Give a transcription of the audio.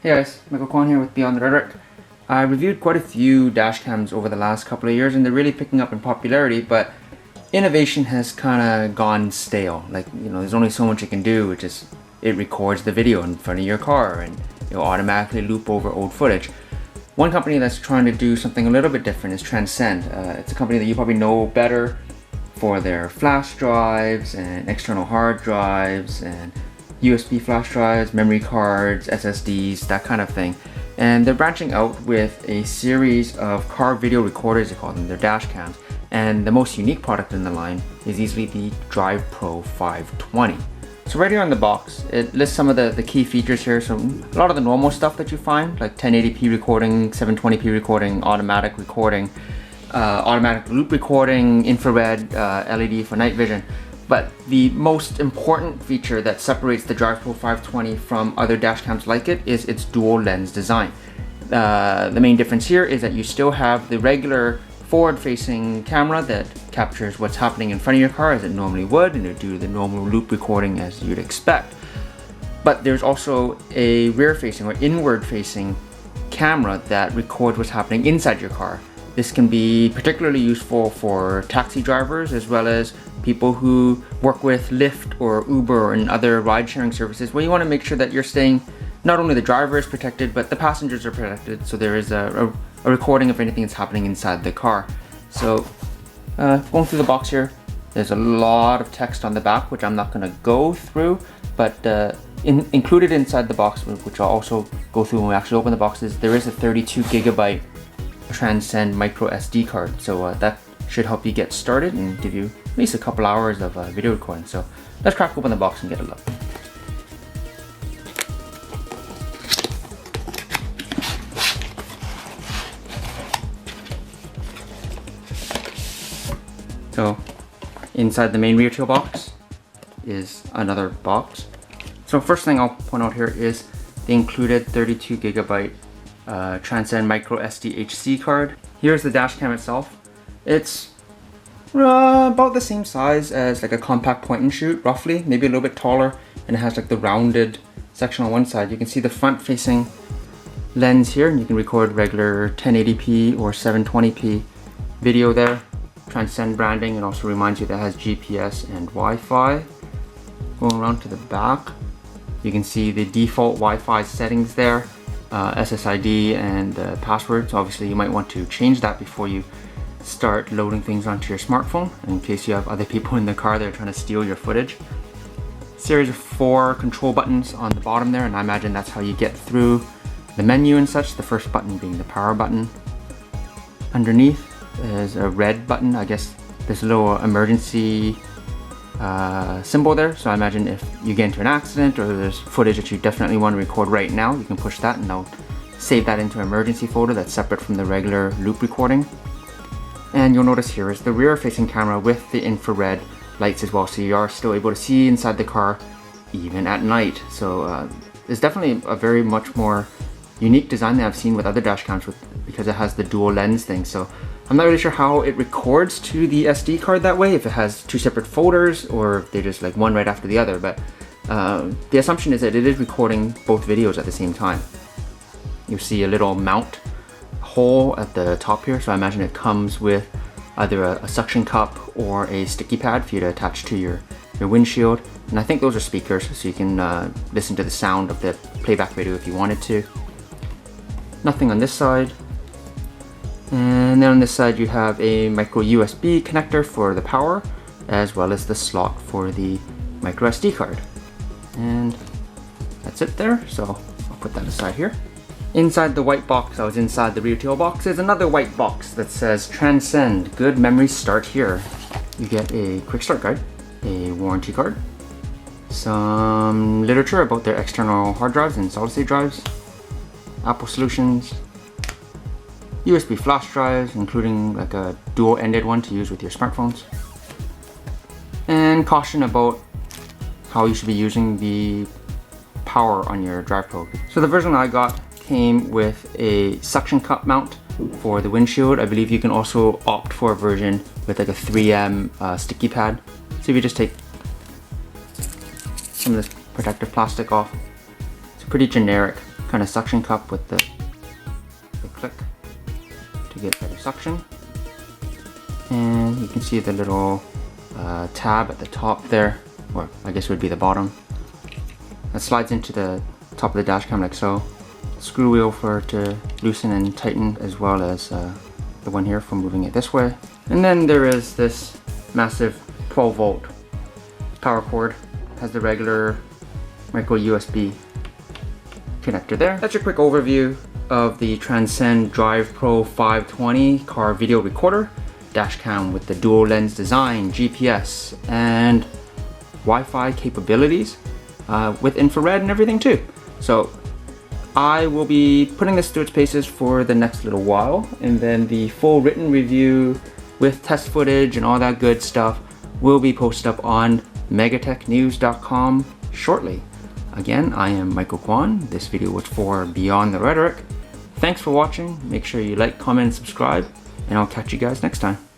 Hey guys, Michael Kwan here with Beyond the Rhetoric. I reviewed quite a few dash cams over the last couple of years and they're really picking up in popularity, but innovation has kind of gone stale. There's only so much it can do, which is it records the video in front of your car and it'll automatically loop over old footage. One company that's trying to do something a little bit different is Transcend. It's a company that you probably know better for their flash drives and external hard drives and USB flash drives, memory cards, SSDs, that kind of thing. And they're branching out with a series of car video recorders, they call them, their dash cams. And the most unique product in the line is easily the DrivePro 520. So right here on the box, it lists some of the key features here. So a lot of the normal stuff that you find, like 1080p recording, 720p recording, automatic recording, automatic loop recording, infrared, LED for night vision. But the most important feature that separates the DrivePro 520 from other dash cams like it is its dual lens design. The main difference here is that you still have the regular forward-facing camera that captures what's happening in front of your car as it normally would, and it do the normal loop recording as you'd expect. But there's also a rear-facing or inward-facing camera that records what's happening inside your car. This can be particularly useful for taxi drivers as well as people who work with Lyft or Uber and other ride-sharing services, where you want to make sure that you're staying, not only the driver is protected, but the passengers are protected, so there is a recording of anything that's happening inside the car. So going through the box here, there's a lot of text on the back, which I'm not going to go through, but included inside the box, which I'll also go through when we actually open the boxes, there is a 32 gigabyte Transcend micro SD card, so that should help you get started and give you at least a couple hours of video recording. So let's crack open the box and get a look. So inside the main rear tail box is another box. So first thing I'll point out here is the included 32 gigabyte Transcend micro SDHC card. Here's the dash cam itself. It's about the same size as like a compact point and shoot, roughly, maybe a little bit taller, and it has like the rounded section on one side. You can see the front facing lens here, and you can record regular 1080p or 720p video there. Transcend branding, and also reminds you that it has GPS and Wi-Fi. Going around to the back, you can see the default Wi-Fi settings there, SSID and password. So obviously you might want to change that before you start loading things onto your smartphone, in case you have other people in the car that are trying to steal your footage. Series of 4 control buttons on the bottom there, and I imagine that's how you get through the menu and such, the first button being the power button. Underneath is a red button. I guess there's a little emergency symbol there, so I imagine if you get into an accident or there's footage that you definitely want to record right now, you can push that and they'll save that into an emergency folder that's separate from the regular loop recording. And you'll notice here is the rear facing camera with the infrared lights as well, so you are still able to see inside the car even at night. So it's definitely a very much more unique design that I've seen with other dash cams because it has the dual lens thing. So I'm not really sure how it records to the SD card that way, if it has 2 separate folders or if they're just like one right after the other, but the assumption is that it is recording both videos at the same time. You see a little mount hole at the top here, so I imagine it comes with either a suction cup or a sticky pad for you to attach to your windshield, and I think those are speakers, so you can listen to the sound of the playback video if you wanted to. Nothing on this side. And then on this side you have a micro USB connector for the power, as well as the slot for the micro SD card. And that's it there, so I'll put that aside here. Inside the white box, I was inside the rear tail box, is another white box that says Transcend, good memories start here. You get a quick start guide, a warranty card, some literature about their external hard drives and solid state drives, Apple solutions, USB flash drives, including like a dual-ended one to use with your smartphones, and caution about how you should be using the power on your DrivePro. So the version I got came with a suction cup mount for the windshield. I believe you can also opt for a version with like a 3M sticky pad. So if you just take some of this protective plastic off, it's pretty generic kind of suction cup with the click to get better suction. And you can see the little tab at the top there, or I guess it would be the bottom. That slides into the top of the dash cam like so. Screw wheel for to loosen and tighten, as well as the one here for moving it this way. And then there is this massive 12 volt power cord. Has the regular micro USB connector there. That's a quick overview of the Transcend DrivePro 520 car video recorder. Dash cam with the dual lens design, GPS, and Wi-Fi capabilities with infrared and everything too. So I will be putting this through its paces for the next little while, and then the full written review with test footage and all that good stuff will be posted up on megatechnews.com shortly. Again, I am Michael Kwan. This video was for Beyond the Rhetoric. Thanks for watching. Make sure you like, comment, and subscribe, and I'll catch you guys next time.